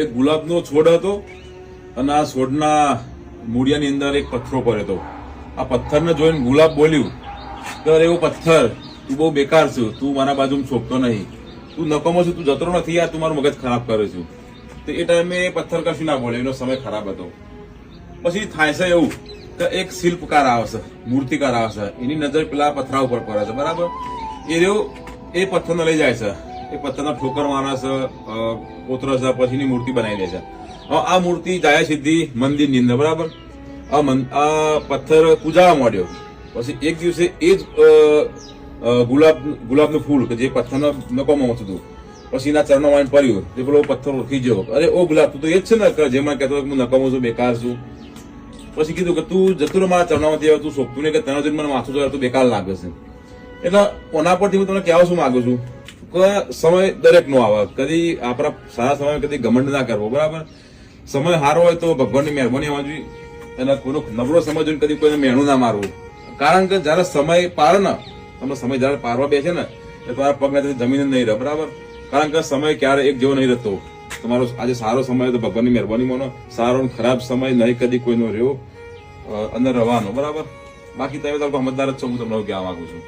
એક ગુલાબનો છોડ હતો અને આ છોડના મૂળિયાની અંદર એક પથ્થરો પડ્યો હતો. આ પથ્થરને જોઈને ગુલાબ બોલ્યું કે અરે એવો પથ્થર, તું બહુ બેકાર છું, તું મારા બાજુમાં શોભતો નહીં, તું નકામો છું, તું જતરો નથી, યાર તું મારું મગજ ખરાબ કરે છું. તો એ ટાઈમે પથ્થર કશું ના બોલે, એનો સમય ખરાબ હતો. પછી થાય છે એવું કે એક શિલ્પકાર આવે છે, મૂર્તિકાર આવે છે, એની નજર પેલા પથ્થરા ઉપર પડે છે, બરાબર. એ પથ્થરને લઈ જાય છે, એ પથ્થરના ઠોકર મારે છે, કોતરે છે, પછી એની મૂર્તિ બનાવી લે છે. હવે આ મૂર્તિ જાય સીધી મંદિરની અંદર, બરાબર. આ પથ્થર પૂજાવા માંડ્યો. પછી એક દિવસે એ જ ગુલાબનું ફૂલ કે જે પથ્થરનો નકામો હતું, પછી એના ચરણો વાળીને પડ્યું. જે પેલો પથ્થર ઓળખી ગયો, અરે ઓ ગુલાબ, તું તો એ જ છે ને જેમાં કહેતો હું નકામો છું, બેકાર છું. પછી કીધું કે તું જતું રહે મારા ચરણામાંથી, આવે તું શોભતું નહીં, કે તને જોઈને મને માથું જોયા તું બેકાર લાગે છે. એટલે ઓના પરથી હું તમને કહેવા શું માંગુ છું કે સમય દરેક નો આવે. કદી આપણા સારા સમય કદી ઘમંડ ના કરવો, બરાબર. સમય સારો હોય તો ભગવાનની મહેરબાની આવવી, અને કોઈનો નબળો સમય જોઈને કદી કોઈને મેણું ના મારવું. કારણ કે જયારે સમય પાડે ને, તમે સમય જયારે પારવા બેસે ને, એ તમારા પગ નથી જમીન નહીં રહે, બરાબર. કારણ કે સમય ક્યારે એક જેવો નહીં રહેતો. તમારો આજે સારો સમય તો ભગવાનની મહેરબાની માનો, સારો ખરાબ સમય નહીં કદી કોઈનો રહ્યો અંદર રહેવાનો, બરાબર. બાકી તમે તો સમજદાર જ છો, હું તમને કહેવા માંગુ છું.